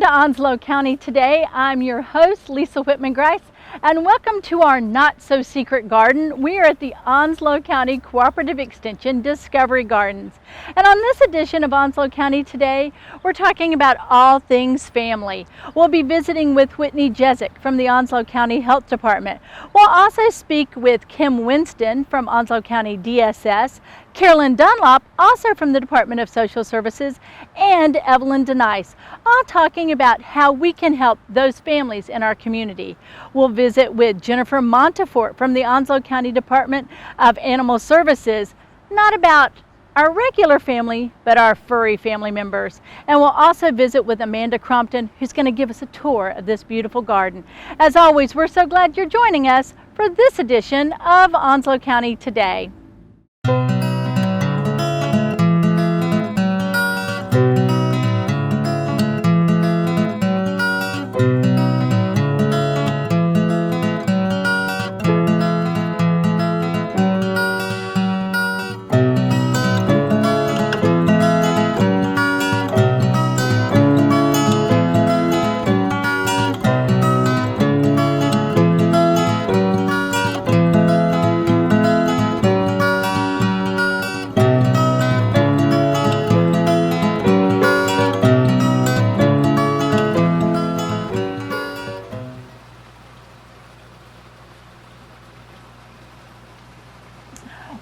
to Onslow County Today. I'm your host, Lisa Whitman-Grice, and welcome to our not-so-secret garden. We are at the Onslow County Cooperative Extension Discovery Gardens. And on this edition of Onslow County Today, we're talking about all things family. We'll be visiting with Whitney Jezik from the Onslow County Health Department. We'll also speak with Kim Winston from Onslow County DSS, Carolyn Dunlop, also from the Department of Social Services, and Evelyn Denice, all talking about how we can help those families in our community. We'll visit with Jennifer Montefort from the Onslow County Department of Animal Services, not about our regular family, but our furry family members. And we'll also visit with Amanda Crompton, who's going to give us a tour of this beautiful garden. As always, we're so glad you're joining us for this edition of Onslow County Today.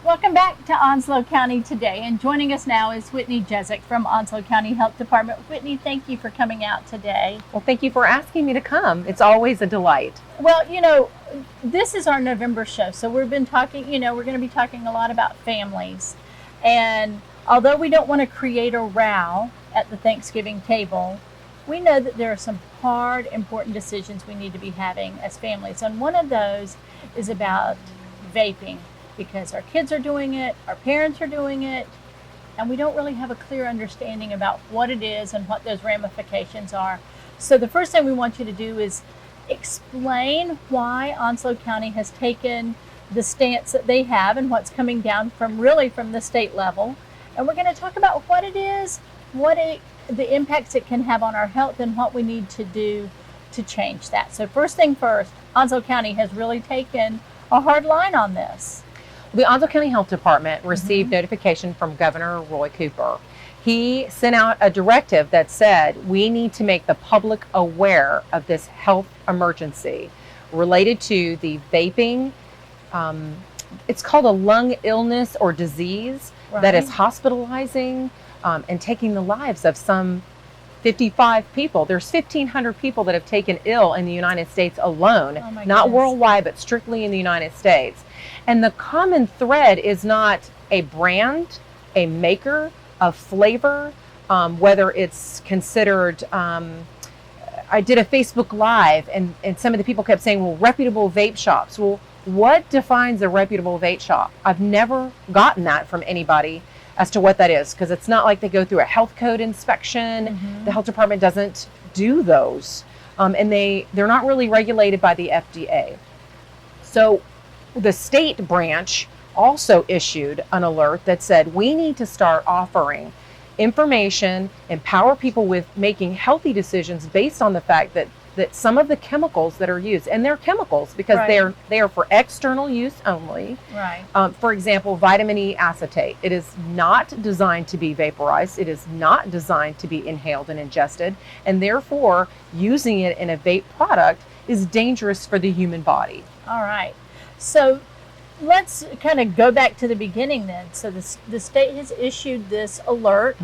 Welcome back to Onslow County Today, and joining us now is Whitney Jezik from Onslow County Health Department. Whitney, thank you for coming out today. Well, thank you for asking me to come. It's always a delight. Well, you know, this is our November show, so we've been talking, we're going to be talking a lot about families. And although we don't want to create a row at the Thanksgiving table, we know that there are some hard, important decisions we need to be having as families. And one of those is about vaping, because our kids are doing it, our parents are doing it, and we don't really have a clear understanding about what it is and what those ramifications are. So the first thing we want you to do is explain why Onslow County has taken the stance that they have and what's coming down from the state level. And we're going to talk about what it is, the impacts it can have on our health, and what we need to do to change that. So first thing first, Onslow County has really taken a hard line on this. The Onslow County Health Department received notification from Governor Roy Cooper. He sent out a directive that said we need to make the public aware of this health emergency related to the vaping. It's called a lung illness or disease that is hospitalizing and taking the lives of some 55 people. There's 1,500 people that have taken ill in the United States alone, not worldwide, but strictly in the United States. And the common thread is not a brand, a maker, a flavor, whether it's considered, I did a Facebook Live and some of the people kept saying, well, reputable vape shops. Well, what defines a reputable vape shop? I've never gotten that from anybody as to what that is, because it's not like they go through a health code inspection. The health department doesn't do those, and they're not really regulated by the FDA. So the state branch also issued an alert that said we need to start offering information, empower people with making healthy decisions based on the fact that some of the chemicals that are used, and they're chemicals because they are for external use only. For example, vitamin E acetate. It is not designed to be vaporized. It is not designed to be inhaled and ingested, and therefore using it in a vape product is dangerous for the human body. All right. So let's kind of go back to the beginning then. So the state has issued this alert.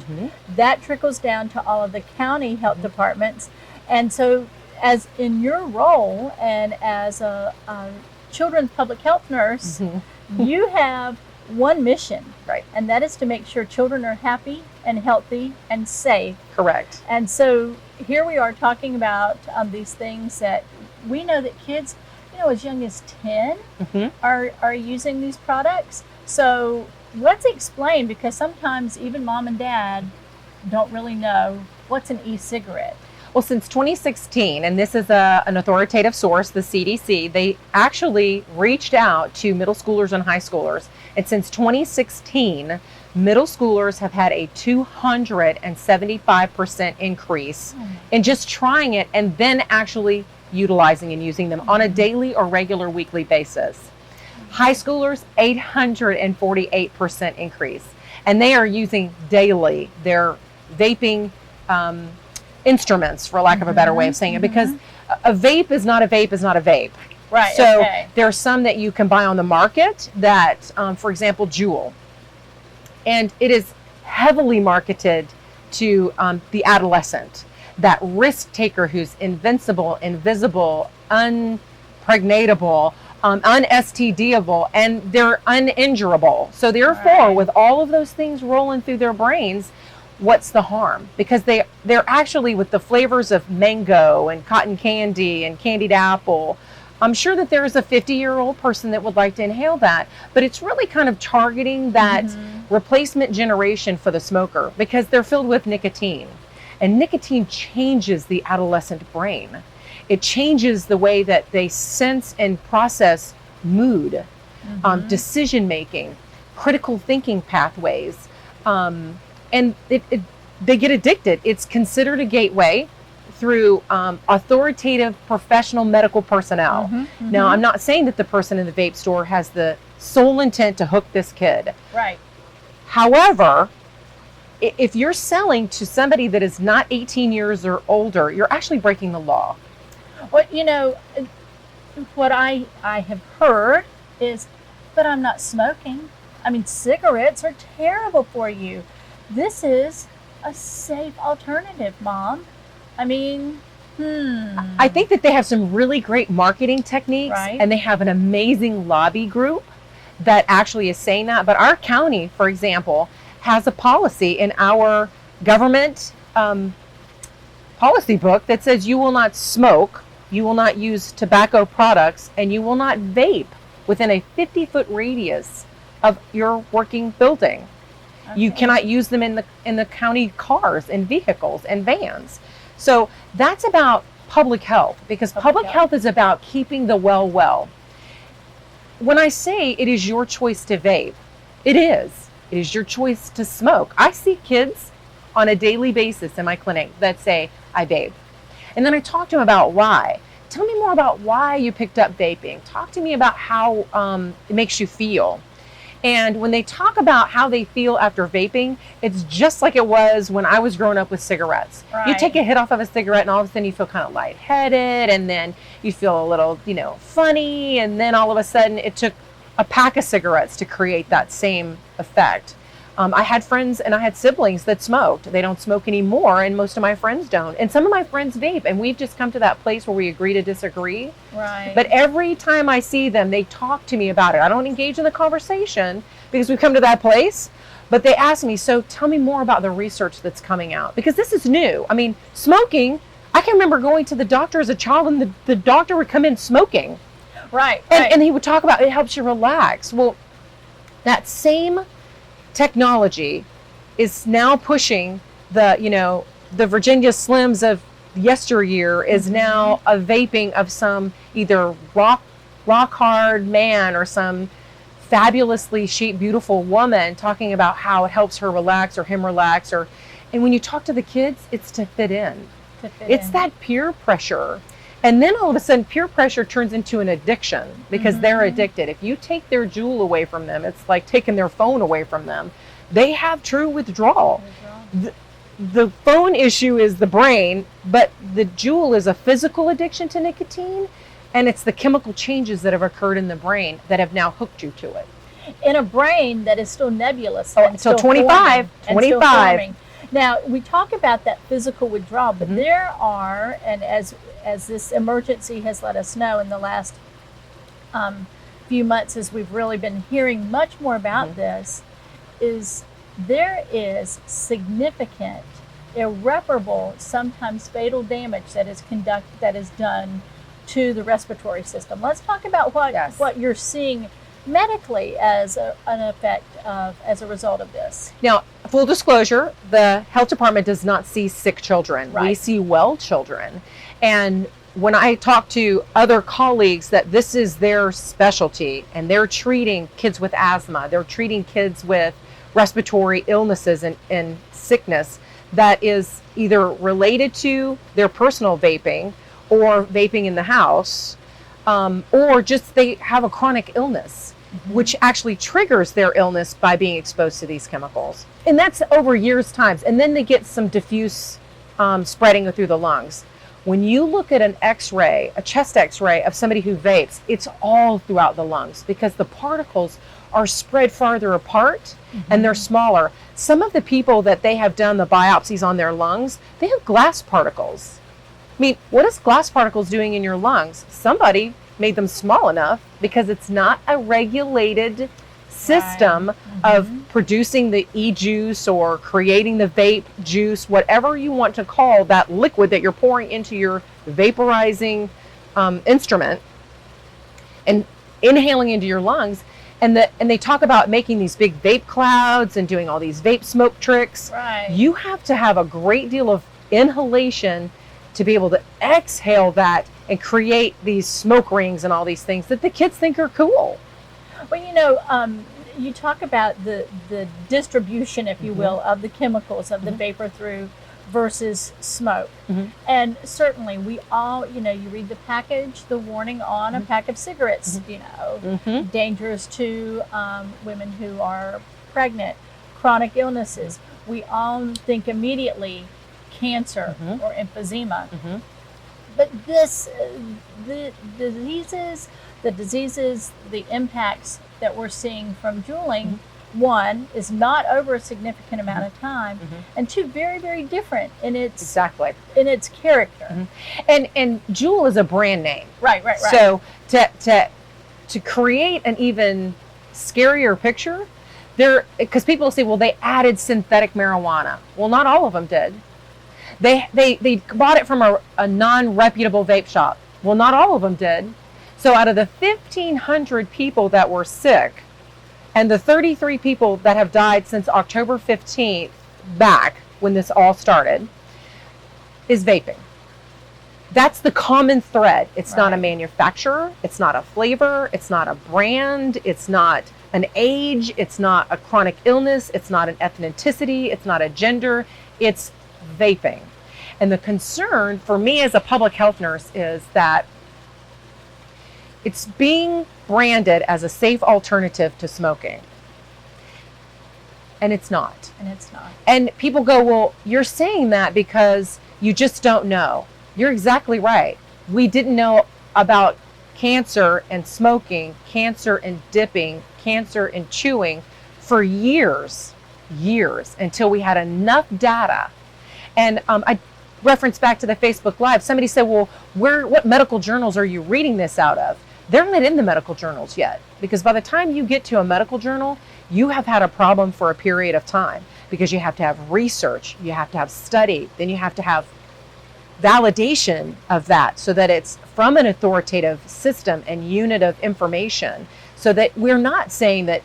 That trickles down to all of the county health departments. And so as in your role and as a children's public health nurse, you have one mission, and that is to make sure children are happy and healthy and safe. Correct. And so here we are talking about these things that we know that kids, as young as 10 are using these products. So let's explain, because sometimes even mom and dad don't really know what's an e-cigarette. Well, since 2016, and this is an authoritative source, the CDC, they actually reached out to middle schoolers and high schoolers. And since 2016, Middle schoolers have had a 275% increase in just trying it and then actually utilizing and using them on a daily or regular weekly basis. High schoolers, 848% increase. And they are using daily their vaping instruments, for lack of a better way of saying it, because a vape is not a vape is not a vape. Right. So there are some that you can buy on the market that, for example, Juul. And it is heavily marketed to the adolescent, that risk taker who's invincible, invisible, unpregnatable, un-STDable, and they're uninjurable. So therefore, with all of those things rolling through their brains, what's the harm? Because they're actually, with the flavors of mango and cotton candy and candied apple, I'm sure that there is a 50-year-old person that would like to inhale that, but it's really kind of targeting that replacement generation for the smoker, because they're filled with nicotine. And nicotine changes the adolescent brain. It changes the way that they sense and process mood, decision making, critical thinking pathways, and they get addicted. It's considered a gateway through authoritative professional medical personnel. Now, I'm not saying that the person in the vape store has the sole intent to hook this kid. Right. However, if you're selling to somebody that is not 18 years or older, you're actually breaking the law. Well, you know, what I have heard is, but I'm not smoking. I mean, cigarettes are terrible for you. This is a safe alternative, Mom. I mean, I think that they have some really great marketing techniques, and they have an amazing lobby group that actually is saying that. But our county, for example, has a policy in our government policy book that says you will not smoke, you will not use tobacco products, and you will not vape within a 50-foot radius of your working building. You cannot use them in the county cars and vehicles and vans. So that's about public health, because public health is about keeping the well. When I say it is your choice to vape, it is. It is your choice to smoke. I see kids on a daily basis in my clinic that say, I vape. And then I talk to them about why. Tell me more about why you picked up vaping. Talk to me about how it makes you feel. And when they talk about how they feel after vaping, it's just like it was when I was growing up with cigarettes. You take a hit off of a cigarette and all of a sudden you feel kind of lightheaded, and then you feel a little, funny, and then all of a sudden it took a pack of cigarettes to create that same effect. I had friends and I had siblings that smoked. They don't smoke anymore, and most of my friends don't. And some of my friends vape, and we've just come to that place where we agree to disagree. Right. But every time I see them, they talk to me about it. I don't engage in the conversation because we've come to that place. But they ask me, so tell me more about the research that's coming out. Because this is new. I mean, smoking, I can remember going to the doctor as a child, and the doctor would come in smoking. Right. And he would talk about it helps you relax. Well, that same technology is now pushing the Virginia Slims of yesteryear is now a vaping of some either rock hard man or some fabulously chic, beautiful woman talking about how it helps her relax or him relax. And when you talk to the kids, it's to fit in. It's that peer pressure. And then all of a sudden, peer pressure turns into an addiction because they're addicted. If you take their Juul away from them, it's like taking their phone away from them. They have true withdrawal. The phone issue is the brain, but the Juul is a physical addiction to nicotine, and it's the chemical changes that have occurred in the brain that have now hooked you to it. In a brain that is still nebulous. So 25. Now, we talk about that physical withdrawal, but there are, and as this emergency has let us know in the last few months, as we've really been hearing much more about this, is there is significant, irreparable, sometimes fatal damage that is done to the respiratory system. Let's talk about what you're seeing medically as an effect as a result of this. Now, full disclosure, the health department does not see sick children. Right. We see well children. And when I talk to other colleagues that this is their specialty and they're treating kids with asthma, they're treating kids with respiratory illnesses and sickness that is either related to their personal vaping or vaping in the house, or just they have a chronic illness, which actually triggers their illness by being exposed to these chemicals. And that's over years' times. And then they get some diffuse spreading through the lungs. When you look at an x-ray, a chest x-ray of somebody who vapes, it's all throughout the lungs because the particles are spread farther apart and they're smaller. Some of the people that they have done the biopsies on their lungs, they have glass particles. I mean, what is glass particles doing in your lungs? Somebody made them small enough because it's not a regulated system of producing the e-juice or creating the vape juice, whatever you want to call that liquid that you're pouring into your vaporizing instrument and inhaling into your lungs. And they talk about making these big vape clouds and doing all these vape smoke tricks. Right. You have to have a great deal of inhalation to be able to exhale that and create these smoke rings and all these things that the kids think are cool. Well, you know, you talk about the distribution, if you will, of the chemicals of the vapor through versus smoke. And certainly we all, you know, you read the package, the warning on a pack of cigarettes, you know, dangerous to women who are pregnant, chronic illnesses. We all think immediately cancer or emphysema. But this, the diseases, the impacts that we're seeing from juuling, one, is not over a significant amount of time, and two, very, very different in its in its character. And Juul is a brand name. Right. So to create an even scarier picture, because people say, well, they added synthetic marijuana. Well, not all of them did. They bought it from a non-reputable vape shop. Well, not all of them did. So out of the 1,500 people that were sick and the 33 people that have died since October 15th back when this all started is vaping. That's the common thread. It's not a manufacturer. It's not a flavor. It's not a brand. It's not an age. It's not a chronic illness. It's not an ethnicity. It's not a gender. It's vaping. And the concern for me as a public health nurse is that it's being branded as a safe alternative to smoking. And it's not. And people go, well, you're saying that because you just don't know. You're exactly right. We didn't know about cancer and smoking, cancer and dipping, cancer and chewing for years, until we had enough data. And I reference back to the Facebook Live. Somebody said, well, what medical journals are you reading this out of? They're not in the medical journals yet, because by the time you get to a medical journal, you have had a problem for a period of time, because you have to have research, you have to have study, then you have to have validation of that so that it's from an authoritative system and unit of information, so that we're not saying that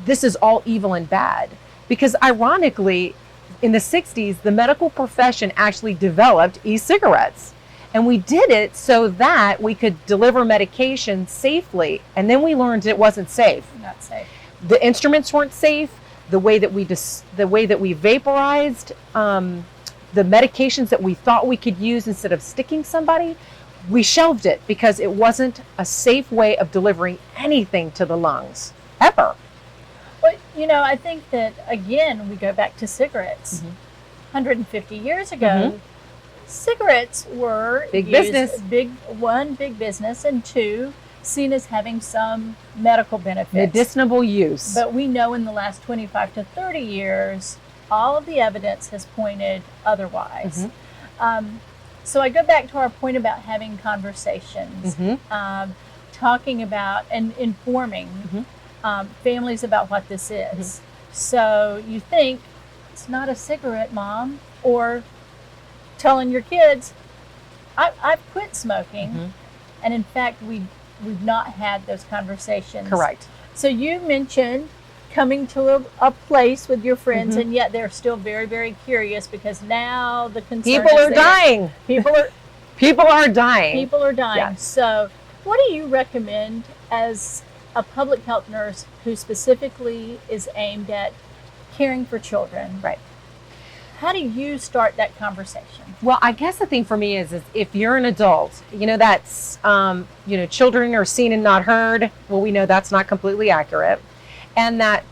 this is all evil and bad. Because ironically, in the 60s, the medical profession actually developed e-cigarettes. And we did it so that we could deliver medication safely. And then we learned it wasn't safe. Not safe. The instruments weren't safe. The way that we vaporized, the medications that we thought we could use instead of sticking somebody, we shelved it because it wasn't a safe way of delivering anything to the lungs, ever. Well, you know, I think that, again, we go back to cigarettes. 150 years ago, cigarettes were big business. Big business, and two, seen as having some medical benefits. Medicinal use. But we know in the last 25 to 30 years, all of the evidence has pointed otherwise. So I go back to our point about having conversations, talking about and informing families about what this is. So you think, it's not a cigarette, Mom, or telling your kids, I've quit smoking. And in fact, we've not had those conversations. Correct. So you mentioned coming to a place with your friends, and yet they're still very, very curious, because now the concern People are dying. People are dying. Yes. So what do you recommend as a public health nurse who specifically is aimed at caring for children. Right. How do you start that conversation? Well, I guess the thing for me is if you're an adult, that's, children are seen and not heard. Well, we know that's not completely accurate. And that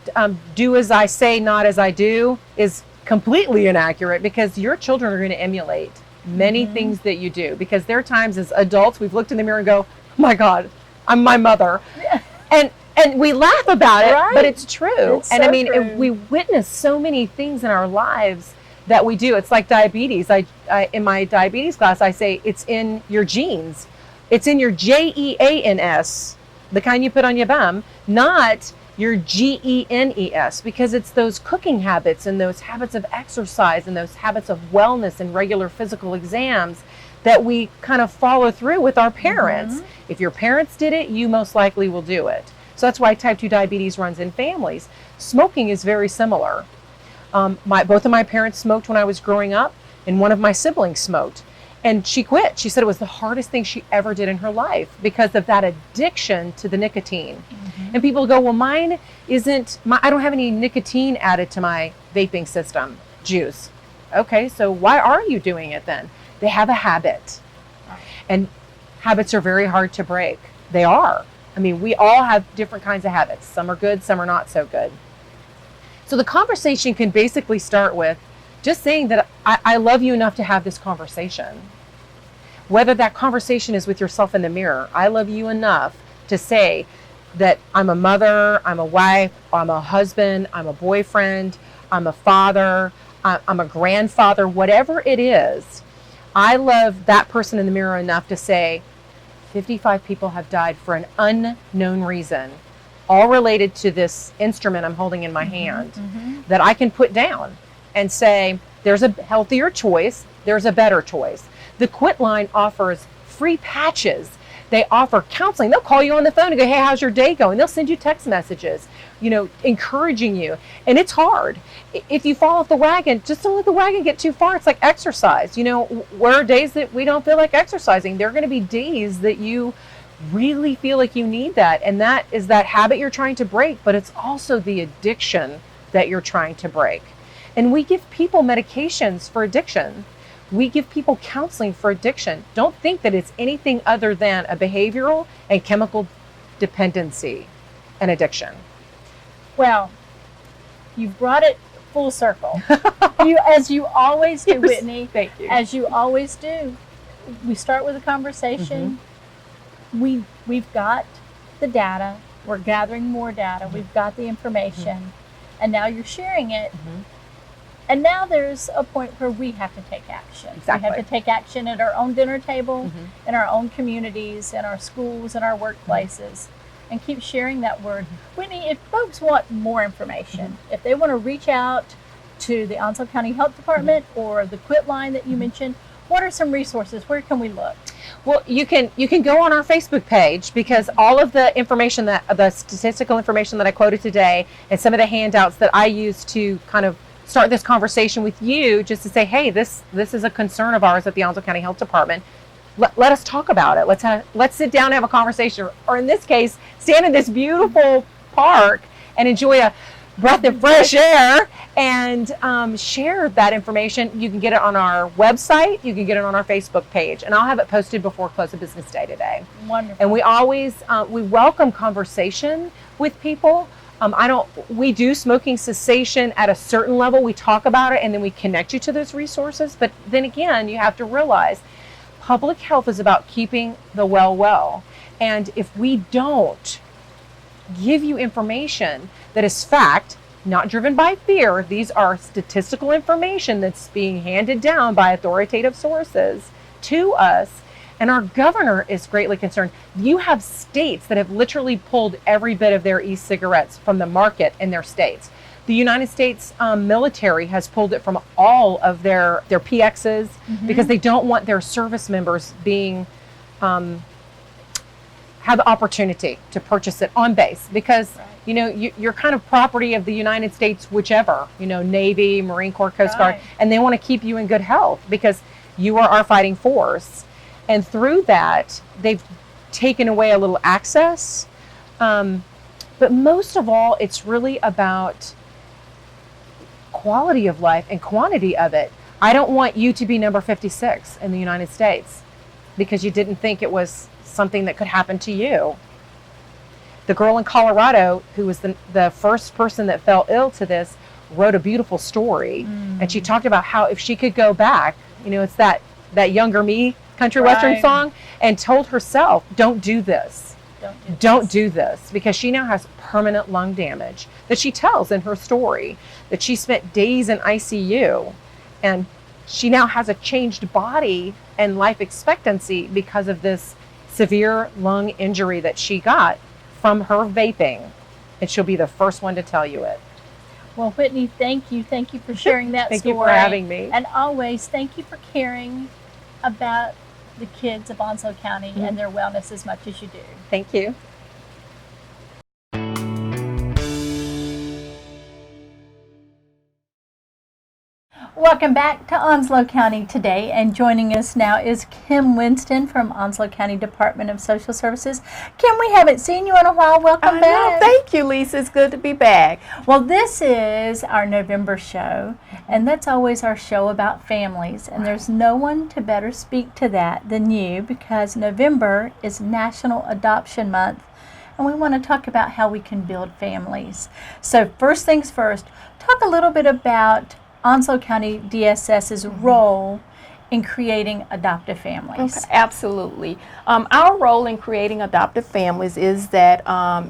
do as I say, not as I do is completely inaccurate, because your children are going to emulate many things that you do. Because there are times as adults, we've looked in the mirror and go, oh my God, I'm my mother. And we laugh about it, Right. but it's true. It's And so I mean, true. we witness so many things in our lives that we do. It's like diabetes. I in my diabetes class, I say it's in your genes. It's in your GEANS, the kind you put on your bum, not your GENES, because it's those cooking habits and those habits of exercise and those habits of wellness and regular physical exams that we kind of follow through with our parents. If your parents did it, you most likely will do it. So that's why type 2 diabetes runs in families. Smoking is very similar. Both of my parents smoked when I was growing up, and one of my siblings smoked. And she quit. She said it was the hardest thing she ever did in her life because of that addiction to the nicotine. And people go, well, I don't have any nicotine added to my vaping system, juice. Okay, so why are you doing it then? They have a habit. And habits are very hard to break. They are. I mean, we all have different kinds of habits. Some are good, some are not so good. So the conversation can basically start with just saying that I love you enough to have this conversation. Whether that conversation is with yourself in the mirror, I love you enough to say that I'm a mother, I'm a wife, I'm a husband, I'm a boyfriend, I'm a father, I'm a grandfather, whatever it is. I love that person in the mirror enough to say, 55 people have died for an unknown reason, all related to this instrument I'm holding in my hand, that I can put down and say, there's a healthier choice, there's a better choice. The Quit line offers free patches. They offer counseling. They'll call you on the phone and go, hey, how's your day going? They'll send you text messages, encouraging you. And it's hard. If you fall off the wagon, just don't let the wagon get too far. It's like exercise. Where are days that we don't feel like exercising? There are going to be days that you really feel like you need that. And that is that habit you're trying to break, but it's also the addiction that you're trying to break. And we give people medications for addiction. We give people counseling for addiction. Don't think that it's anything other than a behavioral and chemical dependency and addiction. Well, you've brought it full circle. As you always do, Yes, Whitney. thank you. As you always do. We start with a conversation. We've got the data. We're gathering more data. We've got the information. And now you're sharing it. And now there's a point where we have to take action. Exactly. We have to take action at our own dinner table, in our own communities, in our schools, in our workplaces, and keep sharing that word. Whitney, if folks want more information, if they want to reach out to the Onslow County Health Department or the Quit line that you mentioned, what are some resources? Where can we look? Well, you can go on our Facebook page, because all of the information the statistical information that I quoted today and some of the handouts that I use to kind of start this conversation with you, just to say, hey, this is a concern of ours at the Onslow County Health Department. Let us talk about it. Let's sit down and have a conversation, or in this case, stand in this beautiful park and enjoy a breath of fresh air and share that information. You can get it on our website. You can get it on our Facebook page, and I'll have it posted before close of business day today. Wonderful. And we always we welcome conversation with people. We do smoking cessation at a certain level. We talk about it and then we connect you to those resources. But then again, you have to realize public health is about keeping the well. And if we don't give you information that is fact, not driven by fear, these are statistical information that's being handed down by authoritative sources to us. And our governor is greatly concerned. You have states that have literally pulled every bit of their e-cigarettes from the market in their states. The United States military has pulled it from all of their PXs because they don't want their service members being have the opportunity to purchase it on base, because you're kind of property of the United States, whichever, Navy, Marine Corps, Coast Guard, and they want to keep you in good health because you are our fighting force. And through that, they've taken away a little access. But most of all, it's really about quality of life and quantity of it. I don't want you to be number 56 in the United States because you didn't think it was something that could happen to you. The girl in Colorado, who was the first person that fell ill to this, wrote a beautiful story. And she talked about how if she could go back, you know, it's that Younger Me country western song, and told herself, don't do this. Don't do this, because she now has permanent lung damage that she tells in her story, that she spent days in ICU, and she now has a changed body and life expectancy because of this severe lung injury that she got from her vaping. And she'll be the first one to tell you it. Well, Whitney, thank you. Thank you for sharing that story. Thank you for having me. And always, thank you for caring about the kids of Onslow County and their wellness as much as you do. Thank you. Welcome back to Onslow County today, and joining us now is Kim Winston from Onslow County Department of Social Services. Kim, we haven't seen you in a while. Welcome back. Thank you, Lisa. It's good to be back. Well, this is our November show, and that's always our show about families, and there's no one to better speak to that than you, because November is National Adoption Month, and we want to talk about how we can build families. So first things first, talk a little bit about Onslow County DSS's role in creating adoptive families. Okay, absolutely. Our role in creating adoptive families is that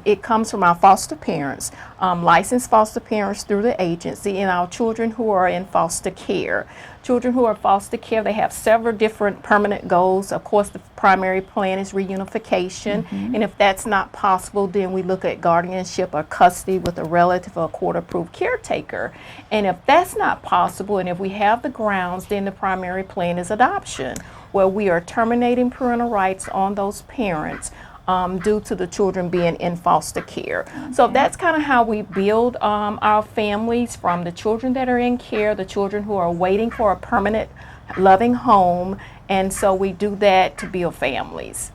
it comes from our foster parents, licensed foster parents through the agency, and our children who are in foster care. Children who are foster care, they have several different permanent goals. Of course, the primary plan is reunification, and if that's not possible, then we look at guardianship or custody with a relative or court-approved caretaker. And if that's not possible, and if we have the grounds, then the primary plan is adoption, where we are terminating parental rights on those parents due to the children being in foster care. So that's kind of how we build our families, from the children that are in care, the children who are waiting for a permanent loving home, and so we do that to build families.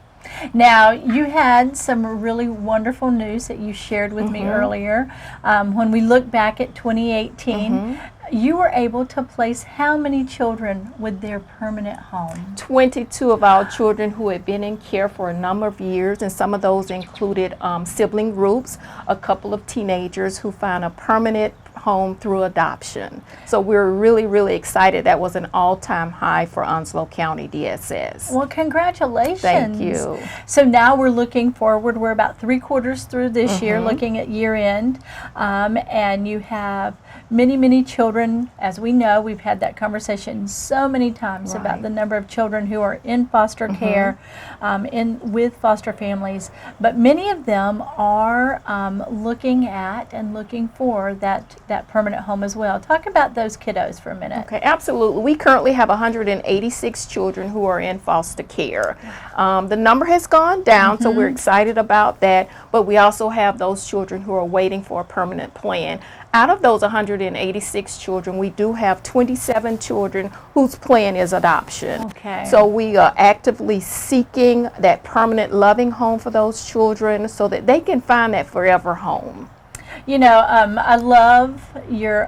Now, you had some really wonderful news that you shared with me earlier. When we look back at 2018, you were able to place how many children with their permanent home? 22 of our children who had been in care for a number of years, and some of those included sibling groups, a couple of teenagers who found a permanent home through adoption. So we're really, really excited. That was an all-time high for Onslow County DSS. Well, congratulations. Thank you. So now we're looking forward. We're about 3/4 through this year, looking at year end, and you have many, many children. As we know, we've had that conversation so many times about the number of children who are in foster care, with foster families, but many of them are looking at and looking for that permanent home as well. Talk about those kiddos for a minute. Okay, absolutely. We currently have 186 children who are in foster care. The number has gone down, so we're excited about that, but we also have those children who are waiting for a permanent plan. Out of those 186 children, we do have 27 children whose plan is adoption. Okay. So we are actively seeking that permanent loving home for those children so that they can find that forever home. You know, I love your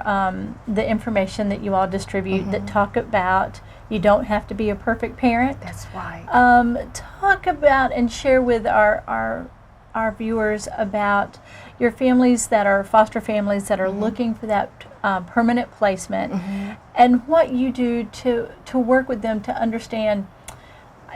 the information that you all distribute that talk about you don't have to be a perfect parent. That's right. Talk about and share with our viewers about your families that are foster families that are looking for that permanent placement, and what you do to work with them to understand,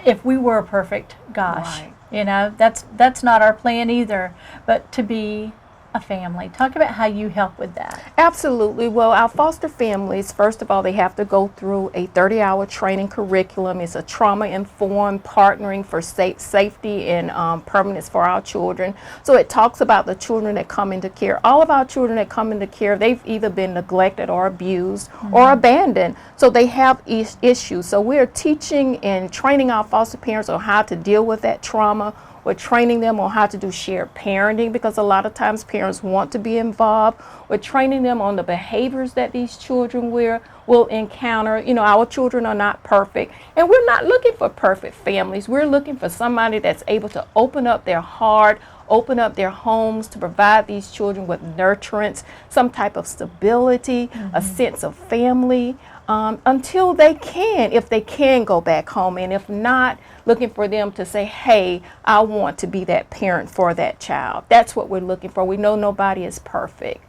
if we were perfect, gosh, you know, that's not our plan either, but to be a family. Talk about how you help with that. Absolutely. Well, our foster families, first of all, they have to go through a 30-hour training curriculum. It's a trauma-informed partnering for safety and permanence for our children. So it talks about the children that come into care. All of our children that come into care, they've either been neglected or abused or abandoned. So they have issues. So we're teaching and training our foster parents on how to deal with that trauma. We're training them on how to do shared parenting, because a lot of times parents want to be involved. We're training them on the behaviors that these children will encounter. You know, our children are not perfect, and we're not looking for perfect families. We're looking for somebody that's able to open up their heart, open up their homes to provide these children with nurturance, some type of stability, a sense of family, until they can, if they can go back home, and if not, looking for them to say, hey, I want to be that parent for that child. That's what we're looking for. We know nobody is perfect.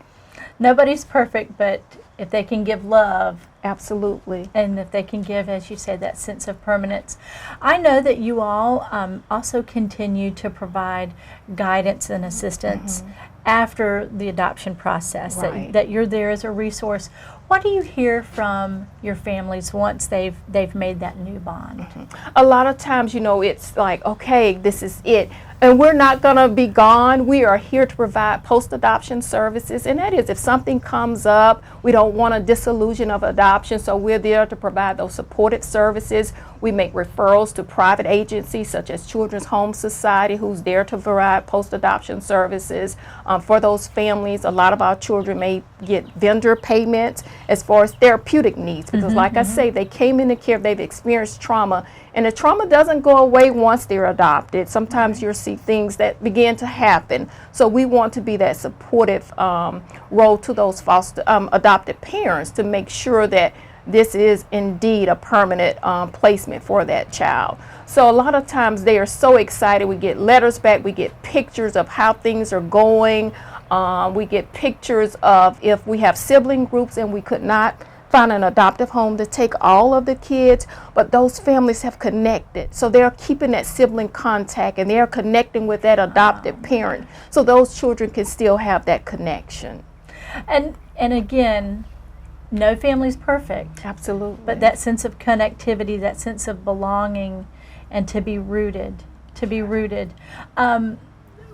Nobody's perfect, but if they can give love, absolutely, and if they can give, as you say, that sense of permanence. I know that you all also continue to provide guidance and assistance after the adoption process, Right. that you're there as a resource. What do you hear from your families once they've made that new bond? A lot of times, it's like, okay, this is it. And we're not going to be gone. We are here to provide post-adoption services. And that is, if something comes up, we don't want a disillusion of adoption, so we're there to provide those supportive services. We make referrals to private agencies such as Children's Home Society, who's there to provide post-adoption services for those families. A lot of our children may get vendor payments as far as therapeutic needs, because like I say, they came into care, they've experienced trauma, and the trauma doesn't go away once they're adopted. Sometimes you'll see things that begin to happen. So we want to be that supportive role to those adopted parents to make sure that this is indeed a permanent placement for that child. So a lot of times they are so excited. We get letters back, we get pictures of how things are going. We get pictures of if we have sibling groups and we could not find an adoptive home to take all of the kids, but those families have connected. So they're keeping that sibling contact and they're connecting with that adopted parent, so those children can still have that connection. And again, no family's perfect. Absolutely. But that sense of connectivity, that sense of belonging, and to be rooted.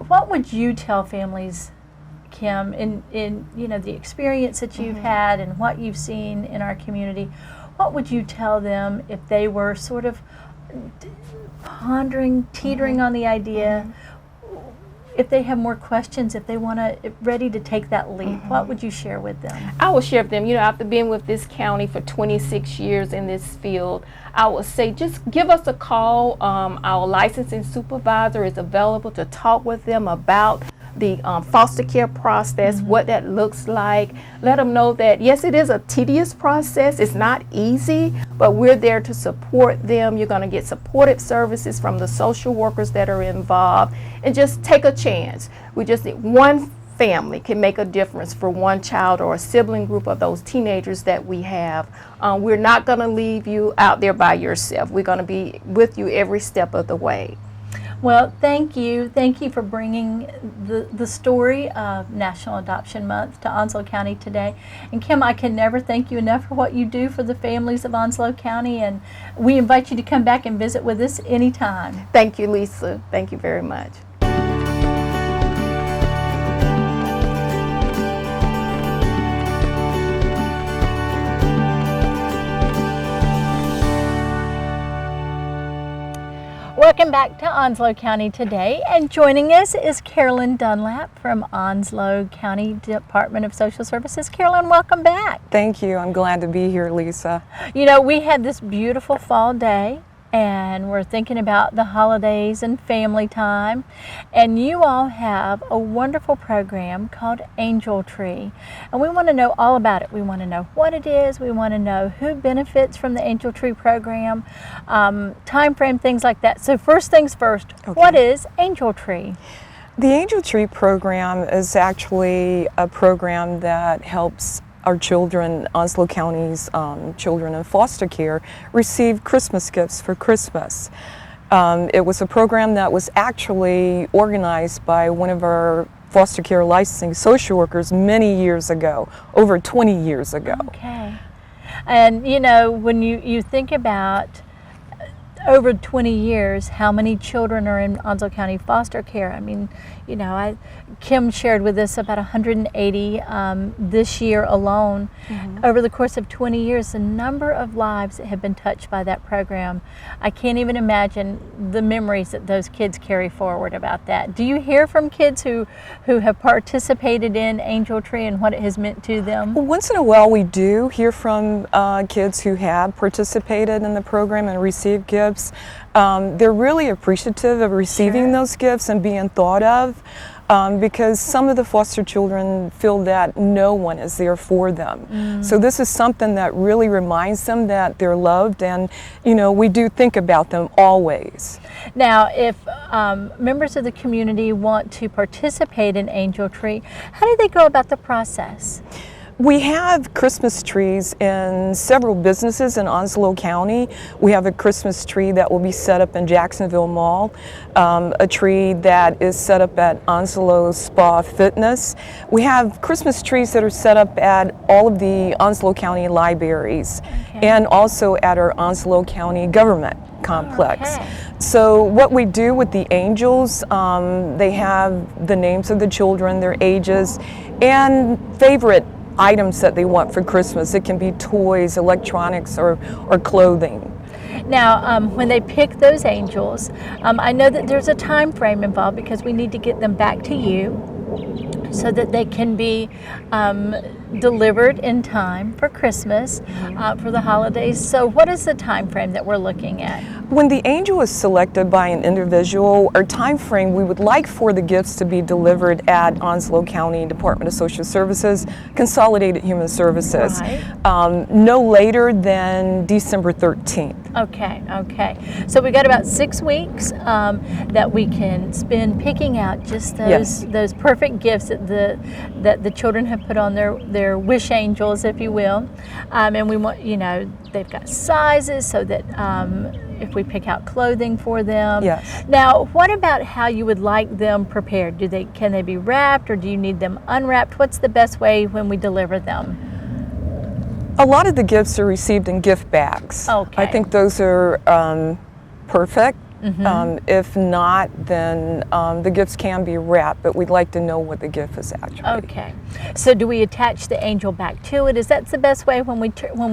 What would you tell families, Kim, in the experience that you've had and what you've seen in our community? What would you tell them if they were sort of pondering, teetering on the idea, if they have more questions, if they ready to take that leap? What would you share with them? I will share with them, after being with this county for 26 years in this field, I would say just give us a call. Our licensing supervisor is available to talk with them about the foster care process, what that looks like. Let them know that, yes, it is a tedious process. It's not easy, but we're there to support them. You're going to get supportive services from the social workers that are involved, and just take a chance. We just need one family can make a difference for one child or a sibling group of those teenagers that we have. We're not going to leave you out there by yourself. We're going to be with you every step of the way. Well, thank you. Thank you for bringing the story of National Adoption Month to Onslow County today. And Kim, I can never thank you enough for what you do for the families of Onslow County, and we invite you to come back and visit with us anytime. Thank you, Lisa. Thank you very much. Welcome back to Onslow County today, and joining us is Carolyn Dunlap from Onslow County Department of Social Services. Carolyn, welcome back. Thank you. I'm glad to be here, Lisa. We had this beautiful fall day, and we're thinking about the holidays and family time, and you all have a wonderful program called Angel Tree, and we want to know all about it. We want to know what it is. We want to know who benefits from the Angel Tree program, time frame, things like that. So first things first, What is Angel Tree? The Angel Tree program is actually a program that helps our children, Onslow County's children in foster care, receive Christmas gifts for Christmas. It was a program that was actually organized by one of our foster care licensing social workers many years ago, over 20 years ago. Okay. And when you think about over 20 years, how many children are in Onslow County foster care? I mean, Kim shared with us about 180 this year alone. Over the course of 20 years, the number of lives that have been touched by that program, I can't even imagine the memories that those kids carry forward about that. Do you hear from kids who have participated in Angel Tree and what it has meant to them? Well, once in a while we do hear from kids who have participated in the program and received gifts. gifts, they're really appreciative of receiving those gifts and being thought of. Because some of the foster children feel that no one is there for them. So this is something that really reminds them that they're loved, and we do think about them always. Now, if members of the community want to participate in Angel Tree, how do they go about the process? We have Christmas trees in several businesses in Onslow County. We have a Christmas tree that will be set up in Jacksonville Mall, a tree that is set up at Onslow Spa Fitness. We have Christmas trees that are set up at all of the Onslow County libraries and also at our Onslow County government complex. So what we do with the angels, they have the names of the children, their ages, and favorite items that they want for Christmas. It can be toys, electronics, or clothing. Now, when they pick those angels, I know that there's a time frame involved because we need to get them back to you so that they can be delivered in time for Christmas, for the holidays. So what is the time frame that we're looking at? When the angel is selected by an individual, our time frame, we would like for the gifts to be delivered at Onslow County Department of Social Services, Consolidated Human Services, no later than December 13th. Okay. So we got about 6 weeks that we can spend picking out just those perfect gifts that the children have put on their wish angels, if you will, and we want they've got sizes so that if we pick out clothing for them. Yes. Now, what about how you would like them prepared? Can they be wrapped, or do you need them unwrapped? What's the best way when we deliver them? A lot of the gifts are received in gift bags. Okay. I think those are perfect. If not, then the gifts can be wrapped, but we'd like to know what the gift is actually. Okay. So do we attach the angel back to it? Is that the best way when we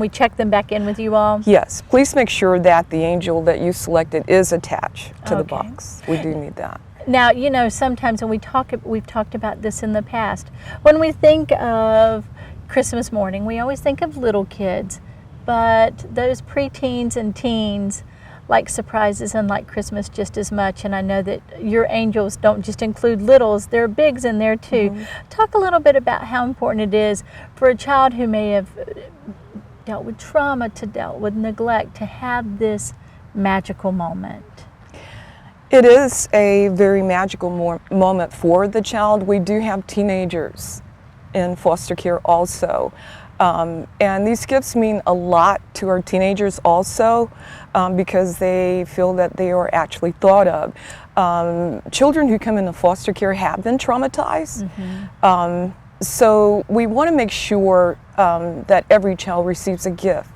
check them back in with you all? Yes. Please make sure that the angel that you selected is attached to the box. We do need that. Now, sometimes when we've talked about this in the past, when we think of Christmas morning, we always think of little kids, but those preteens and teens like surprises and like Christmas just as much, and I know that your angels don't just include littles, there are bigs in there too. Talk a little bit about how important it is for a child who may have dealt with trauma, dealt with neglect, to have this magical moment. It is a very magical moment for the child. We do have teenagers in foster care also. And these gifts mean a lot to our teenagers also because they feel that they are actually thought of. Children who come into foster care have been traumatized. So we want to make sure that every child receives a gift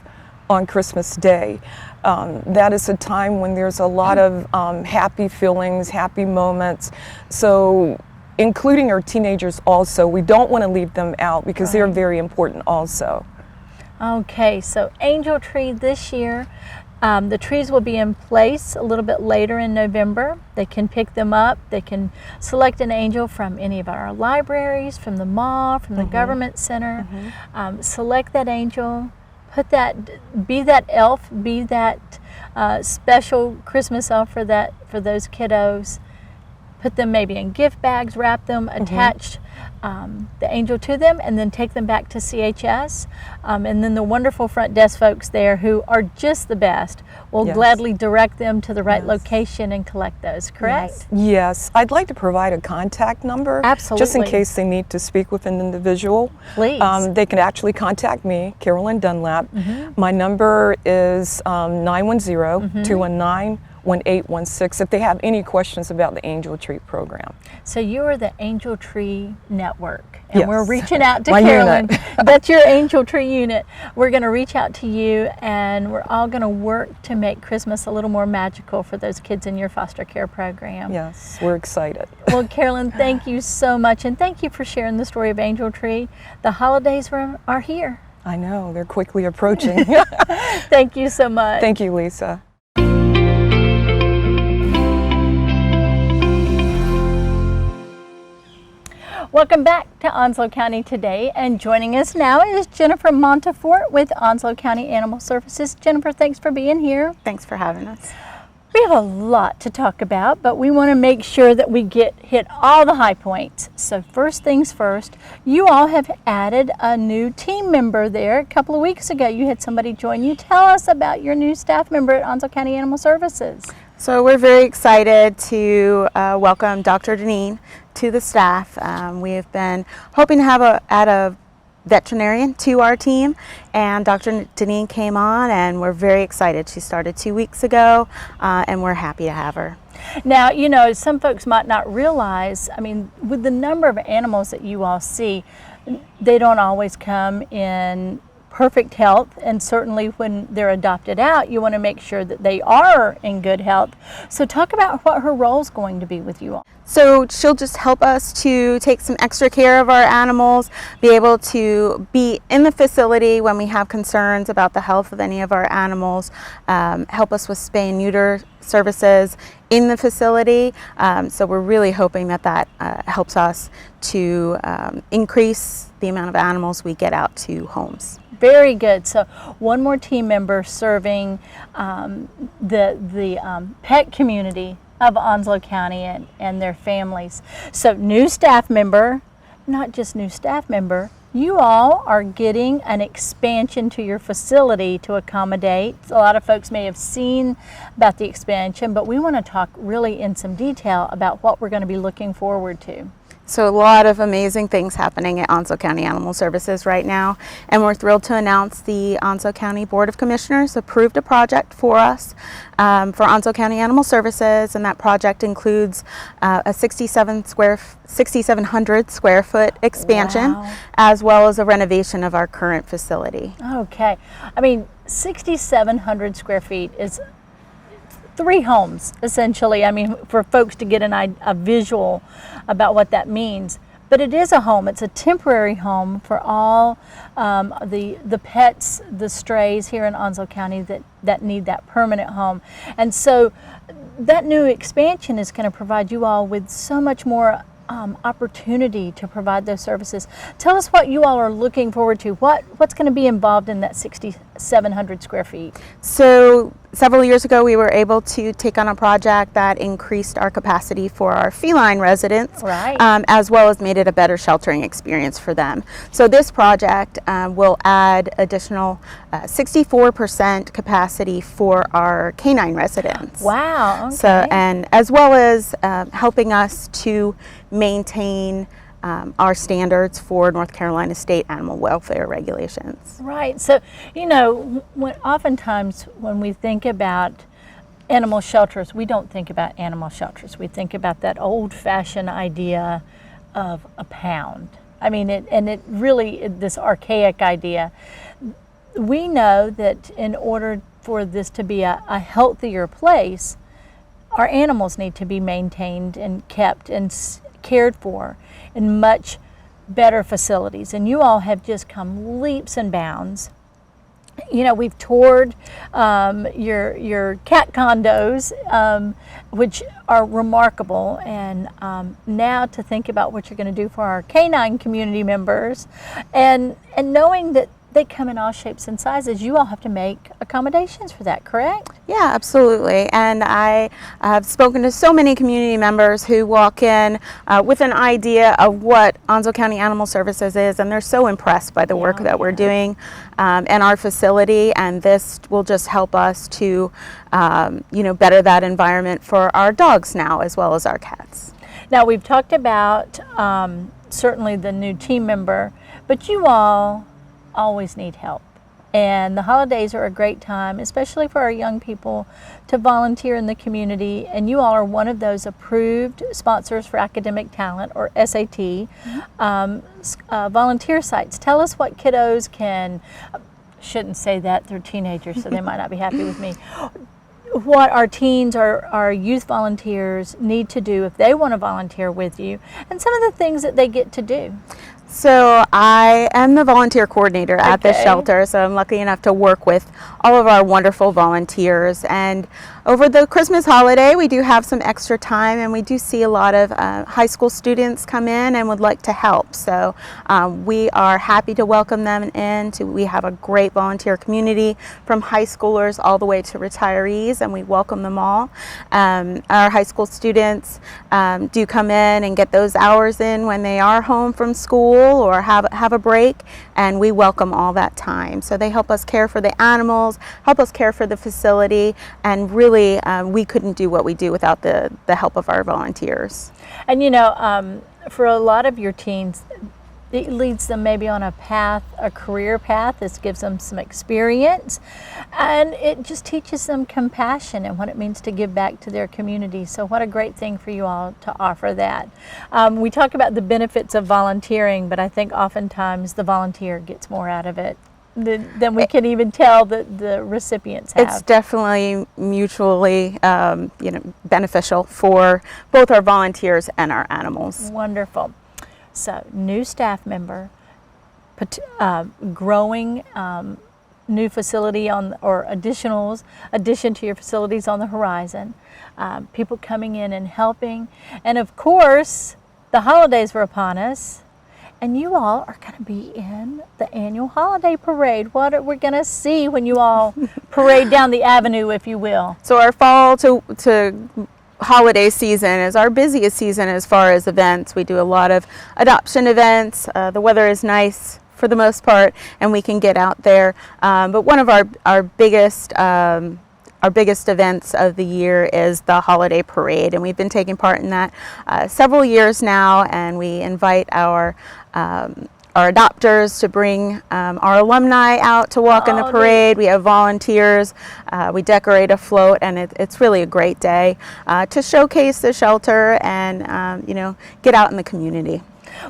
on Christmas Day. That is a time when there's a lot of happy feelings, happy moments. So including our teenagers also, we don't want to leave them out because they're very important also. Okay, so Angel Tree this year, the trees will be in place a little bit later in November. They can pick them up. They can select an angel from any of our libraries, from the mall, from the government center. Select that angel, be that elf, be that special Christmas elf for those kiddos. Put them maybe in gift bags, wrap them, attach the angel to them, and then take them back to CHS. And then the wonderful front desk folks there, who are just the best, will gladly direct them to the right location and collect those, correct? Yes. I'd like to provide a contact number. Absolutely. Just in case they need to speak with an individual. Please. They can actually contact me, Carolyn Dunlap. My number is 910-219-1816 if they have any questions about the Angel Tree program. So you are the Angel Tree Network, and we're reaching out to My Carolyn. unit. That's your Angel Tree unit. We're going to reach out to you, and we're all going to work to make Christmas a little more magical for those kids in your foster care program. Yes, we're excited. Well, Carolyn, thank you so much, and thank you for sharing the story of Angel Tree. The holidays are here. I know, they're quickly approaching. Thank you so much. Thank you, Lisa. Welcome back to Onslow County Today, and joining us now is Jennifer Montefort with Onslow County Animal Services. Jennifer, thanks for being here. Thanks for having us. We have a lot to talk about, but we want to make sure that we hit all the high points. So first things first, you all have added a new team member there. A couple of weeks ago, you had somebody join you. Tell us about your new staff member at Onslow County Animal Services. So we're very excited to welcome Dr. Deneen to the staff. We have been hoping to add a veterinarian to our team, and Dr. Deneen came on, and we're very excited. She started 2 weeks ago, and we're happy to have her. Now, you know, some folks might not realize, I mean, with the number of animals that you all see, they don't always come in perfect health, and certainly when they're adopted out, you want to make sure that they are in good health. So talk about what her role is going to be with you all. So she'll just help us to take some extra care of our animals, be able to be in the facility when we have concerns about the health of any of our animals, help us with spay and neuter services in the facility. So we're really hoping that helps us to increase the amount of animals we get out to homes. Very good. So one more team member serving the pet community of Onslow County and their families. So new staff member, not just new staff member, you all are getting an expansion to your facility to accommodate. A lot of folks may have seen about the expansion, but we want to talk really in some detail about what we're going to be looking forward to. So a lot of amazing things happening at Onslow County Animal Services right now, and we're thrilled to announce the Onslow County Board of Commissioners approved a project for us for Onslow County Animal Services, and that project includes a 6,700 square foot expansion, wow, as well as a renovation of our current facility. Okay, I mean 6,700 square feet is 3 homes, essentially. I mean, for folks to get a visual about what that means. But it is a home. It's a temporary home for all the pets, the strays here in Onslow County that need that permanent home. And so that new expansion is going to provide you all with so much more opportunity to provide those services. Tell us what you all are looking forward to. What's going to be involved in that 6,700 square feet? So several years ago, we were able to take on a project that increased our capacity for our feline residents, right, as well as made it a better sheltering experience for them. So this project will add additional 64% capacity for our canine residents. Wow. Okay. So, and as well as helping us to maintain our standards for North Carolina state animal welfare regulations. Right. So, you know, oftentimes when we think about animal shelters, we don't think about animal shelters. We think about that old-fashioned idea of a pound. I mean, it really, this archaic idea. We know that in order for this to be a healthier place, our animals need to be maintained and kept and cared for in much better facilities, and you all have just come leaps and bounds. You know, we've toured your cat condos, which are remarkable, and now to think about what you're going to do for our canine community members, and knowing that they come in all shapes and sizes, you all have to make accommodations for that, correct? Yeah, absolutely. And I have spoken to so many community members who walk in with an idea of what Onslow County Animal Services is, and they're so impressed by the work that we're doing in our facility, and this will just help us to better that environment for our dogs now as well as our cats. Now, we've talked about certainly the new team member, but you all always need help. And the holidays are a great time, especially for our young people, to volunteer in the community. And you all are one of those approved sponsors for academic talent, or SAT, volunteer sites. Tell us what kiddos can, shouldn't say that, they're teenagers, so they might not be happy with me. What our teens, our youth volunteers need to do if they want to volunteer with you, and some of the things that they get to do. So I am the volunteer coordinator at this shelter, so I'm lucky enough to work with all of our wonderful volunteers, and Over the Christmas holiday, we do have some extra time, and we do see a lot of high school students come in and would like to help. So we are happy to welcome them in. We have a great volunteer community from high schoolers all the way to retirees, and we welcome them all. Our high school students do come in and get those hours in when they are home from school or have a break, and we welcome all that time. So they help us care for the animals, help us care for the facility, and really we couldn't do what we do without the help of our volunteers. And you know, for a lot of your teens, it leads them maybe on a path, a career path. This gives them some experience, and it just teaches them compassion and what it means to give back to their community. So what a great thing for you all to offer that. We talk about the benefits of volunteering, but I think oftentimes the volunteer gets more out of it than we can even tell that the recipients have. It's definitely mutually beneficial for both our volunteers and our animals. Wonderful. So, new staff member, growing new facility addition to your facilities on the horizon, people coming in and helping, and of course, the holidays were upon us, and you all are going to be in the annual holiday parade. What are we going to see when you all parade down the avenue, if you will? So our fall to holiday season is our busiest season as far as events. We do a lot of adoption events. The weather is nice for the most part, and we can get out there. But one of our biggest events of the year is the holiday parade, and we've been taking part in that several years now. And we invite our adopters to bring our alumni out to walk in the parade. We have volunteers. We decorate a float, and it's really a great day to showcase the shelter and get out in the community.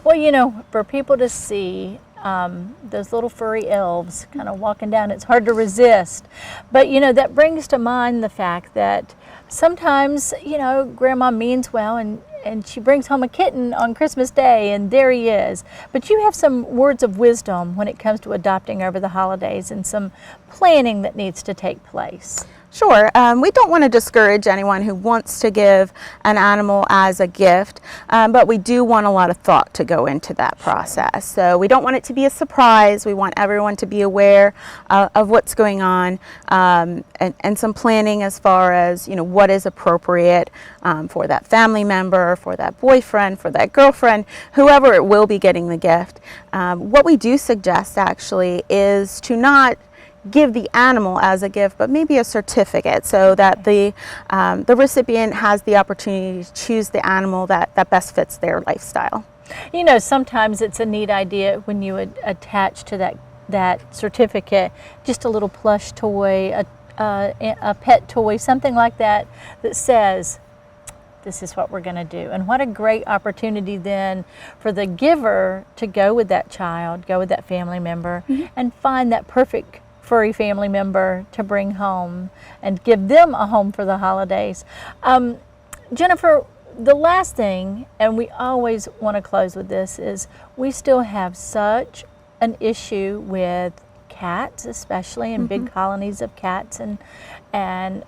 Well, you know, for people to see those little furry elves kind of walking down, it's hard to resist. But you know, that brings to mind the fact that sometimes, you know, Grandma means well, and she brings home a kitten on Christmas Day, and there he is. But you have some words of wisdom when it comes to adopting over the holidays, and some planning that needs to take place. Sure. We don't want to discourage anyone who wants to give an animal as a gift, but we do want a lot of thought to go into that process. So we don't want it to be a surprise. We want everyone to be aware of what's going on, and some planning as far as, you know, what is appropriate for that family member, for that boyfriend, for that girlfriend, whoever it will be getting the gift. What we do suggest actually is to not give the animal as a gift, but maybe a certificate, so that the recipient has the opportunity to choose the animal that best fits their lifestyle. You know, sometimes it's a neat idea when you would attach to that certificate just a little plush toy, a pet toy, something like that, that says, this is what we're going to do. And what a great opportunity then for the giver to go with that child, go with that family member, and find that perfect furry family member to bring home and give them a home for the holidays. Jennifer, the last thing, and we always want to close with this, is we still have such an issue with cats, especially in big colonies of cats, and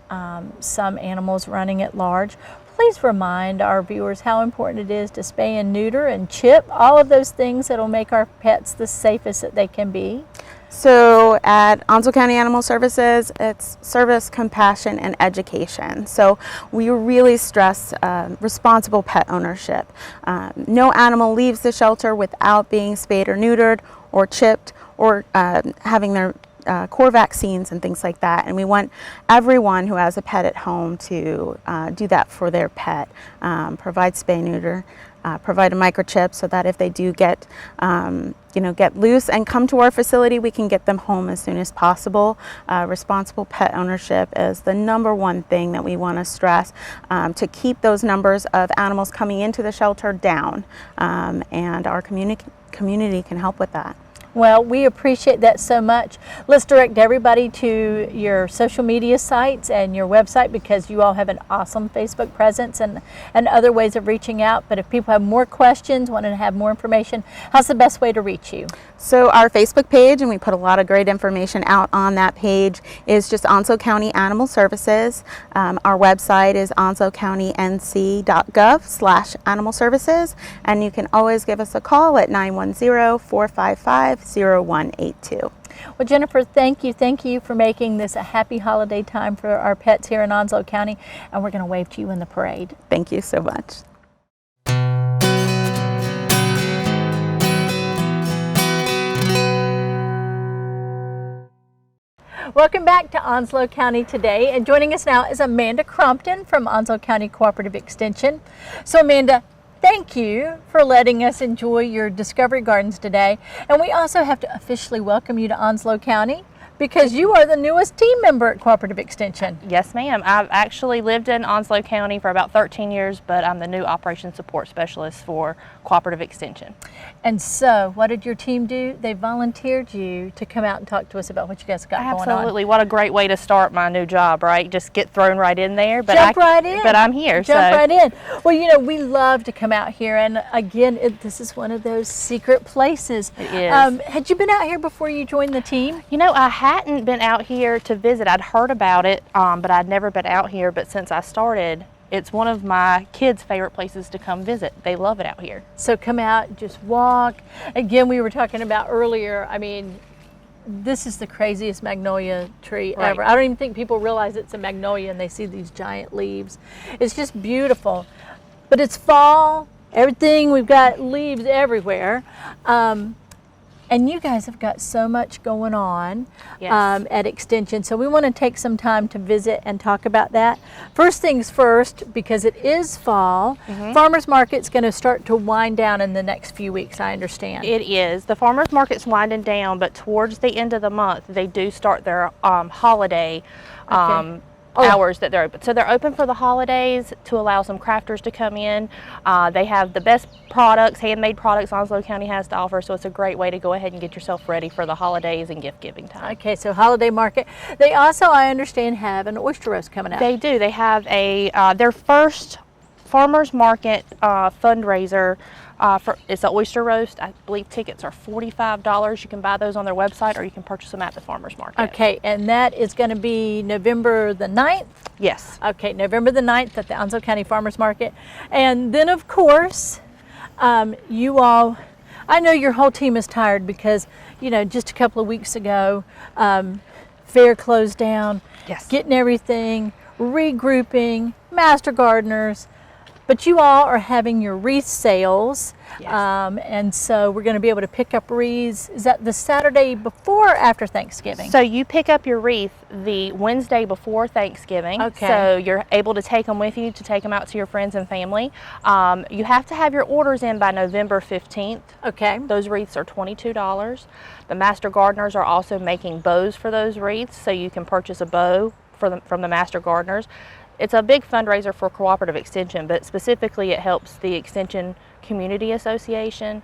some animals running at large. Please remind our viewers how important it is to spay and neuter and chip, all of those things that will make our pets the safest that they can be. So at Onslow County Animal Services, it's service, compassion, and education. So we really stress responsible pet ownership. No animal leaves the shelter without being spayed or neutered or chipped or having their core vaccines and things like that. And we want everyone who has a pet at home to do that for their pet. Provide spay, neuter, provide a microchip so that if they do get loose and come to our facility, we can get them home as soon as possible. Responsible pet ownership is the number one thing that we want to stress to keep those numbers of animals coming into the shelter down, and our community can help with that. Well, we appreciate that so much. Let's direct everybody to your social media sites and your website, because you all have an awesome Facebook presence and other ways of reaching out. But if people have more questions, want to have more information, how's the best way to reach you? So our Facebook page, and we put a lot of great information out on that page, is just Onslow County Animal Services. Our website is onslowcountync.gov/animal services, and you can always give us a call at 910-455-0182. Well, Jennifer, thank you for making this a happy holiday time for our pets here in Onslow County, and we're going to wave to you in the parade. Thank you so much. Welcome back to Onslow County Today, and joining us now is Amanda Crompton from Onslow County Cooperative Extension. So Amanda, thank you for letting us enjoy your Discovery Gardens today, and we also have to officially welcome you to Onslow County because you are the newest team member at Cooperative Extension. Yes, ma'am. I've actually lived in Onslow County for about 13 years, but I'm the new Operations Support Specialist for Cooperative Extension. And so, what did your team do? They volunteered you to come out and talk to us about what you guys got going on. Absolutely. What a great way to start my new job, right? Just get thrown right in there. But Jump right in. But I'm here. Jump right in. Well, you know, we love to come out here, and again, this is one of those secret places. It is. Had you been out here before you joined the team? You know, I hadn't been out here to visit. I'd heard about it, but I'd never been out here. But since I started, it's one of my kids' favorite places to come visit. They love it out here. So come out, just walk. Again, we were talking about earlier, I mean, this is the craziest magnolia tree ever. I don't even think people realize it's a magnolia and they see these giant leaves. It's just beautiful. But it's fall, everything, we've got leaves everywhere. And you guys have got so much going on at Extension, so we want to take some time to visit and talk about that. First things first, because it is fall, Farmers Market's going to start to wind down in the next few weeks, I understand. It is. The Farmers Market's winding down, but towards the end of the month, they do start their holiday hours that they're open. So they're open for the holidays to allow some crafters to come in. They have the best products, handmade products Onslow County has to offer, so it's a great way to go ahead and get yourself ready for the holidays and gift giving time. Okay, so holiday market. They also, I understand, have an oyster roast coming out. They do. They have their first Farmers Market fundraiser. It's an oyster roast. I believe tickets are $45. You can buy those on their website, or you can purchase them at the Farmers Market. Okay, and that is going to be November the 9th? Yes. Okay, November the 9th at the Onslow County Farmers Market. And then, of course, you all, I know your whole team is tired because, you know, just a couple of weeks ago, fair closed down, getting everything, regrouping, master gardeners. But you all are having your wreath sales, and so we're going to be able to pick up wreaths. Is that the Saturday before or after Thanksgiving? So you pick up your wreath the Wednesday before Thanksgiving. Okay. So you're able to take them with you to take them out to your friends and family. You have to have your orders in by November 15th. Okay. Those wreaths are $22. The master gardeners are also making bows for those wreaths, so you can purchase a bow from the master gardeners. It's a big fundraiser for Cooperative Extension, but specifically it helps the Extension Community Association,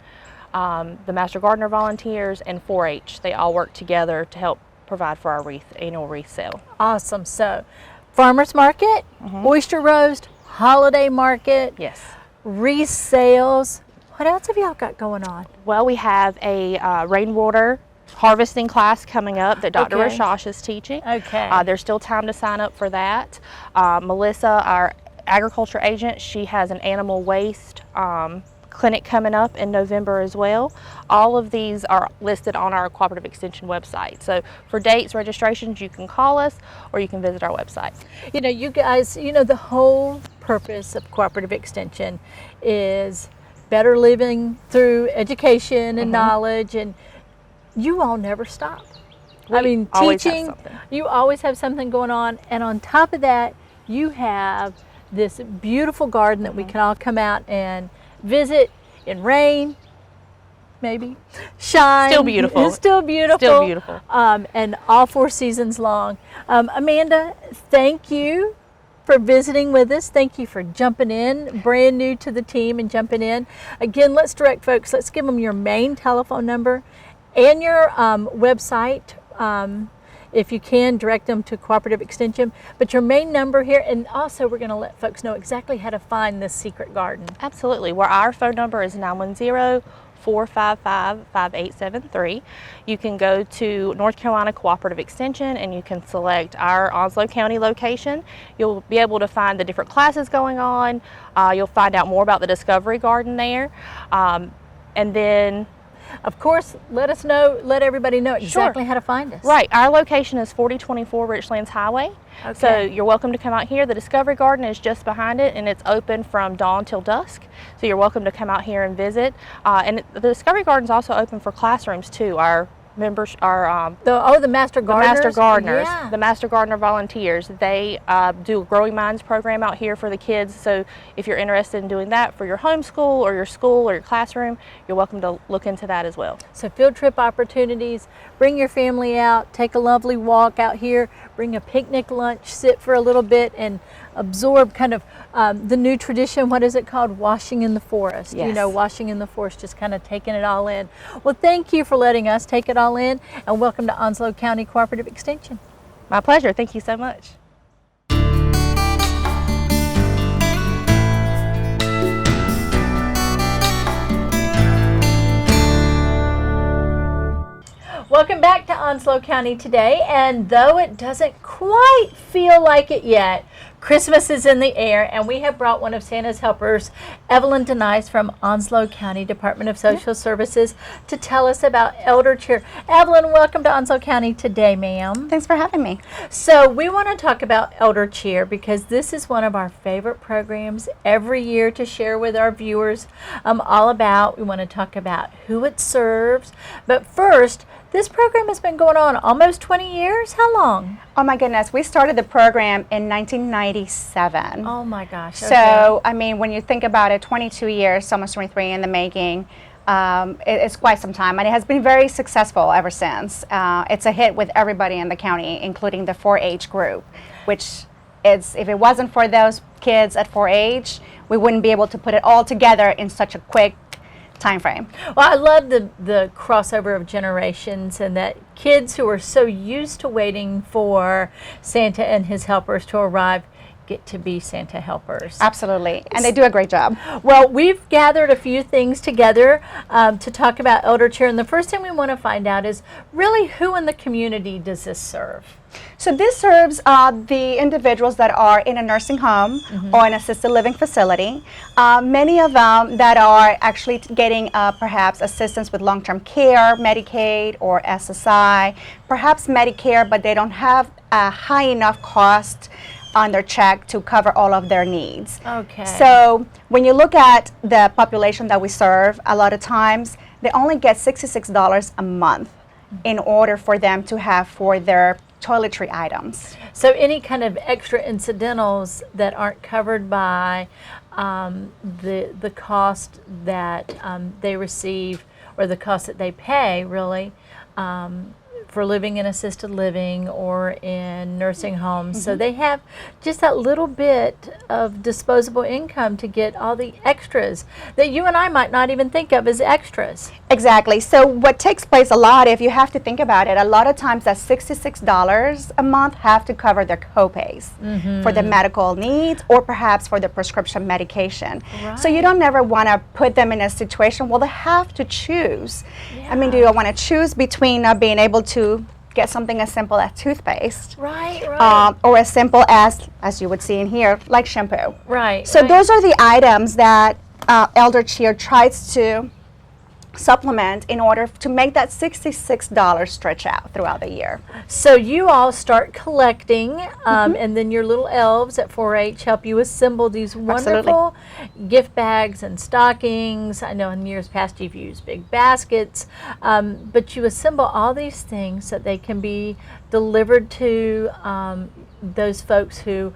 the Master Gardener volunteers, and 4-H. They all work together to help provide for our annual wreath sale. Awesome. So, Farmers Market, oyster roast, holiday market, wreath sales. What else have y'all got going on? Well, we have a rainwater harvesting class coming up that Dr. Rashash is teaching. Okay. There's still time to sign up for that. Melissa, our agriculture agent, she has an animal waste clinic coming up in November as well. All of these are listed on our Cooperative Extension website. So for dates, registrations, you can call us or you can visit our website. You know, you guys, you know, the whole purpose of Cooperative Extension is better living through education and knowledge, and you all never stop. I mean, teaching, you always have something going on, and on top of that, you have this beautiful garden that we can all come out and visit in rain, maybe, shine. Still beautiful. It's still beautiful. Still beautiful. And all 4 seasons long. Amanda, thank you for visiting with us. Thank you for jumping in, brand new to the team and jumping in. Again, let's direct folks, let's give them your main telephone number and your website. If you can, direct them to Cooperative Extension. But your main number here, and also we're going to let folks know exactly how to find this secret garden. Absolutely. Well, our phone number is 910-455-5873. You can go to North Carolina Cooperative Extension and you can select our Onslow County location. You'll be able to find the different classes going on. You'll find out more about the Discovery Garden there. And then of course, let everybody know exactly how to find us. Right. Our location is 4024 Richlands Highway. Okay. So you're welcome to come out here. The Discovery Garden is just behind it, and it's open from dawn till dusk. So you're welcome to come out here and visit. And the Discovery Garden is also open for classrooms too. Our members are the Master Gardeners. The Master Gardeners, yeah. The Master Gardener volunteers. They do a Growing Minds program out here for the kids. So if you're interested in doing that for your homeschool or your school or your classroom, you're welcome to look into that as well. So field trip opportunities. Bring your family out. Take a lovely walk out here. Bring a picnic lunch. Sit for a little bit and absorb kind of the new tradition. What is it called? Washing in the forest. Yes. You know, washing in the forest, just kind of taking it all in. Well, thank you for letting us take it all in, and welcome to Onslow County Cooperative Extension. My pleasure. Thank you so much. Welcome back to Onslow County today, and though it doesn't quite feel like it yet, Christmas is in the air, and we have brought one of Santa's helpers, Evelyn Denice from Onslow County Department of Social Services, to tell us about Elder Cheer. Evelyn, welcome to Onslow County today, ma'am. Thanks for having me. So we want to talk about Elder Cheer because this is one of our favorite programs every year to share with our viewers all about. We want to talk about who it serves, but first, this program has been going on almost 20 years. How long? Oh my goodness, we started the program in 1997. Oh my gosh. Okay. So, I mean, when you think about it, 22 years, almost 23 in the making, it's quite some time, and it has been very successful ever since. It's a hit with everybody in the county, including the 4-H group, which is, if it wasn't for those kids at 4-H, we wouldn't be able to put it all together in such a quick time frame. Well, I love the crossover of generations, and that kids who are so used to waiting for Santa and his helpers to arrive get to be Santa helpers. Absolutely, and they do a great job. Well, we've gathered a few things together to talk about Elder Cheer, and the first thing we want to find out is really who in the community does this serve? So this serves the individuals that are in a nursing home or an assisted living facility. Many of them that are actually getting perhaps assistance with long-term care, Medicaid or SSI, perhaps Medicare, but they don't have a high enough cost on their check to cover all of their needs. Okay. So when you look at the population that we serve, a lot of times they only get $66 a month in order for them to have for their toiletry items. So any kind of extra incidentals that aren't covered by the cost that they receive, or the cost that they pay really for living in assisted living or in nursing homes. So they have just that little bit of disposable income to get all the extras that you and I might not even think of as extras. Exactly. So what takes place a lot, if you have to think about it, a lot of times that $66 a month have to cover their co-pays for the medical needs or perhaps for the prescription medication. Right. So you don't ever want to put them in a situation, well, they have to choose. I mean, do you want to choose between being able to get something as simple as toothpaste, Right. or as simple as you would see in here, like shampoo. Right. So those are the items that Elder Cheer tries to supplement in order to make that $66 stretch out throughout the year. So you all start collecting, and then your little elves at 4-H help you assemble these wonderful gift bags and stockings. I know in years past you've used big baskets, but you assemble all these things so they can be delivered to those folks who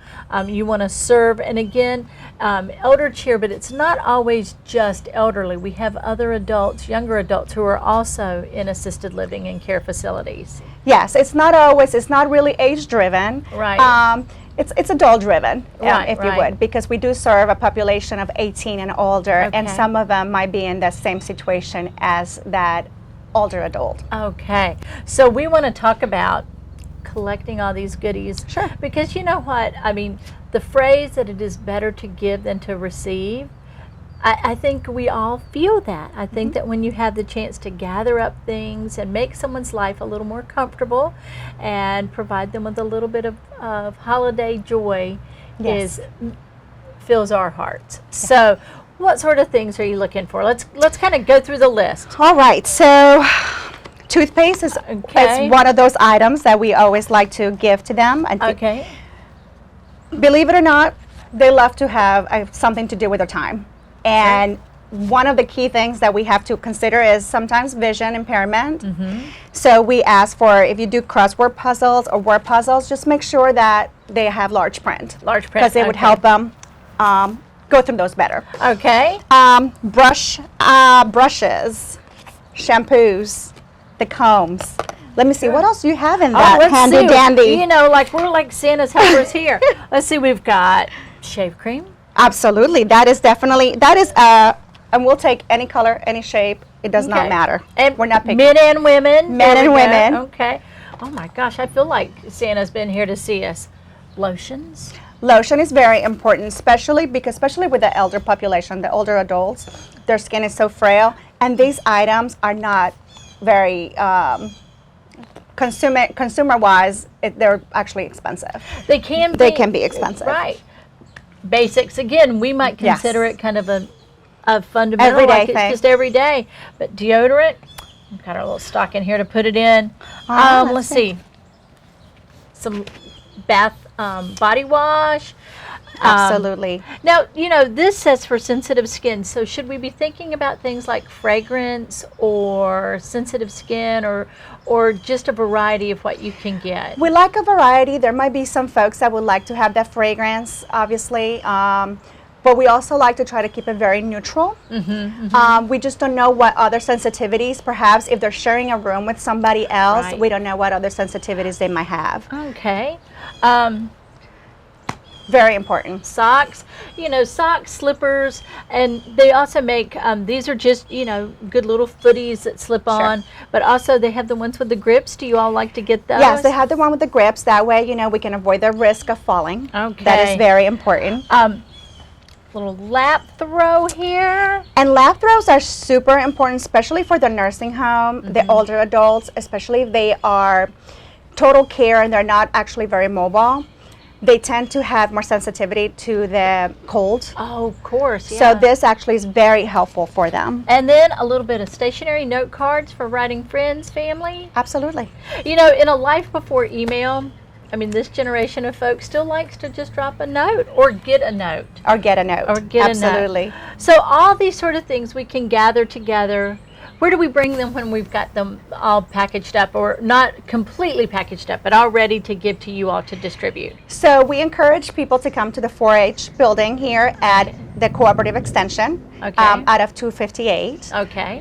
you want to serve. And again, Elder Cheer, but it's not always just elderly. We have other adults, younger adults, who are also in assisted living and care facilities. Yes, it's not really age driven. Right. It's adult driven, Right, if you right. would, because we do serve a population of 18 and older, and Okay. some of them might be in the same situation as that older adult. Okay, so we want to talk about collecting all these goodies. Sure. Because you know what? I mean, the phrase that it is better to give than to receive, I think we all feel that. I think that when you have the chance to gather up things and make someone's life a little more comfortable and provide them with a little bit of holiday joy fills our hearts. So what sort of things are you looking for? Let's kind of go through the list. All right, so toothpaste is one of those items that we always like to give to them. And Okay. believe it or not, they love to have something to do with their time. And one of the key things that we have to consider is sometimes vision impairment. So we ask for, if you do crossword puzzles or word puzzles, just make sure that they have large print. Large print. Because it would help them go through those better. Okay. Brushes, shampoos, the combs. Let me see, what else do you have in that let's handy see. dandy? You know, like we're like Santa's helpers here. Let's see, we've got shave cream. Absolutely, that is, and we'll take any color, any shape. It does not matter. And we're not picky. Men and women. Men There and we go. women. Okay. Oh my gosh, I feel like Santa's been here to see us. Lotions. Lotion is very important, especially with the elder population, the older adults, their skin is so frail, and these items are not very consumer-wise. They're actually expensive. They can be expensive. Right. Basics again. We might consider it kind of a fundamental, Everyday like it's thing. just every day. But deodorant. We've got our little stock in here to put it in. Let's see. Some bath body wash. Absolutely. Now, you know, this says for sensitive skin, so should we be thinking about things like fragrance or sensitive skin or just a variety of what you can get? We like a variety. There might be some folks that would like to have that fragrance, obviously, but we also like to try to keep it very neutral. We just don't know what other sensitivities, perhaps if they're sharing a room with somebody else, we don't know what other sensitivities they might have. Okay. Very important. Socks, you know, socks, slippers, and they also make, these are just, you know, good little footies that slip on, but also they have the ones with the grips. Do you all like to get those? Yes, they have the one with the grips. That way, you know, we can avoid the risk of falling. Okay. That is very important. Little lap throw here. And lap throws are super important, especially for the nursing home, the older adults, especially if they are total care and they're not actually very mobile. They tend to have more sensitivity to the cold. Oh, of course, yeah. So this actually is very helpful for them. And then a little bit of stationery note cards for writing friends, family. Absolutely. You know, in a life before email, I mean, this generation of folks still likes to just drop a note or get a note. Or get a note. Or get a note. Absolutely. So all these sort of things we can gather together. Where do we bring them when we've got them all packaged up, or not completely packaged up, but all ready to give to you all to distribute? So we encourage people to come to the 4-H building here at the Cooperative Extension out of 258. Okay.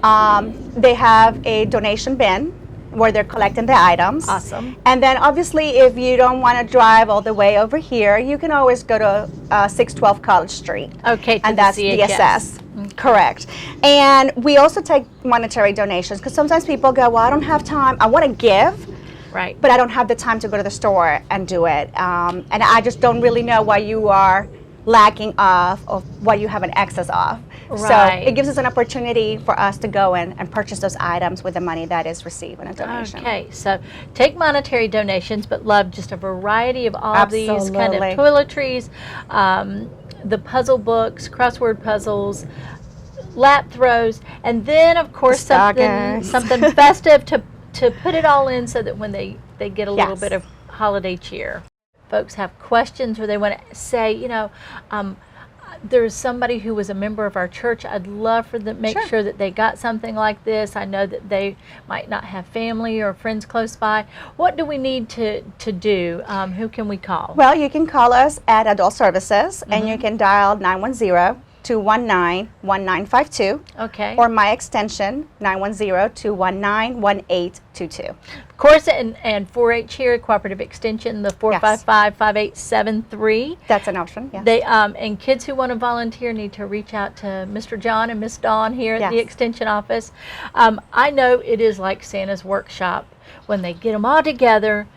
They have a donation bin where they're collecting the items. Awesome. And then obviously if you don't want to drive all the way over here, you can always go to 612 College Street. Okay, to and the that's CHS. DSS. Correct. And we also take monetary donations because sometimes people go, well, I don't have time. I want to give, right, but I don't have the time to go to the store and do it. And I just don't really know what you are lacking of or what you have an excess of. Right. So it gives us an opportunity for us to go in and purchase those items with the money that is received in a donation. Okay, so take monetary donations, but love just a variety of all of these kind of Absolutely. toiletries, the puzzle books, crossword puzzles, lap throws, and then of course something festive to put it all in so that when they get a little bit of holiday cheer. Folks have questions or they want to say, you know, there's somebody who was a member of our church. I'd love for them to make sure that they got something like this. I know that they might not have family or friends close by. What do we need to do? Who can we call? Well, you can call us at Adult Services and you can dial 910 219-1952. Okay. Or my extension, 910-219-1822. Of course, and 4-H here, Cooperative Extension, the 455-5873. That's an option, yes. They and kids who want to volunteer need to reach out to Mr. John and Miss Dawn here at the Yes. Extension office. I know it is like Santa's workshop when they get them all together,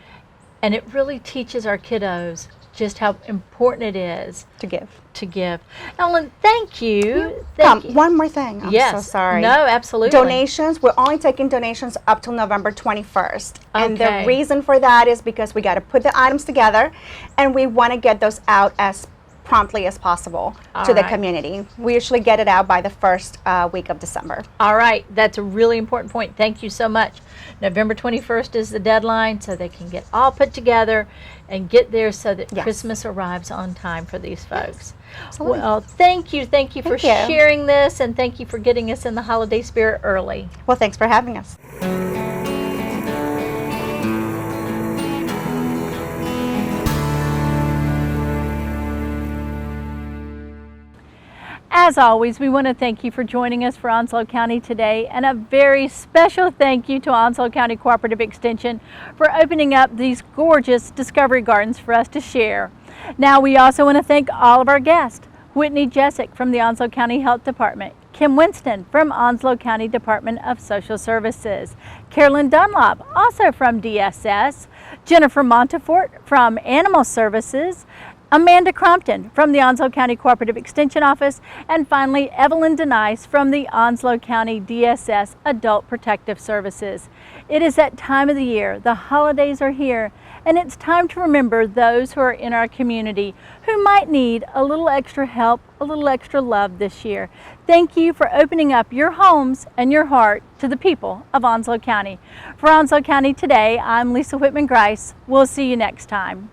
and it really teaches our kiddos just how important it is to give. to give. Ellen, thank you. Thank you. One more thing. I'm Yes. so sorry. No, absolutely. Donations, we're only taking donations up till November 21st. And the Okay. reason for that is because we got to put the items together and we want to get those out as promptly as possible to the right. community. We usually get it out by the first week of December. All right, that's a really important point. Thank you so much. November 21st is the deadline, so they can get all put together and get there so that Yes. Christmas arrives on time for these folks. Absolutely. Well, thank you for Thank you. sharing this, and thank you for getting us in the holiday spirit early. Well, thanks for having us. As always, we want to thank you for joining us for Onslow County today, and a very special thank you to Onslow County Cooperative Extension for opening up these gorgeous discovery gardens for us to share. Now, we also want to thank all of our guests: Whitney Jessick from the Onslow County Health Department, Kim Winston from Onslow County Department of Social Services, Carolyn Dunlop, also from DSS, Jennifer Montefort from Animal Services, Amanda Crompton from the Onslow County Cooperative Extension Office, and finally Evelyn Denice from the Onslow County DSS Adult Protective Services. It is that time of the year, the holidays are here, and it's time to remember those who are in our community who might need a little extra help, a little extra love this year. Thank you for opening up your homes and your heart to the people of Onslow County. For Onslow County Today, I'm Lisa Whitman Grice. We'll see you next time.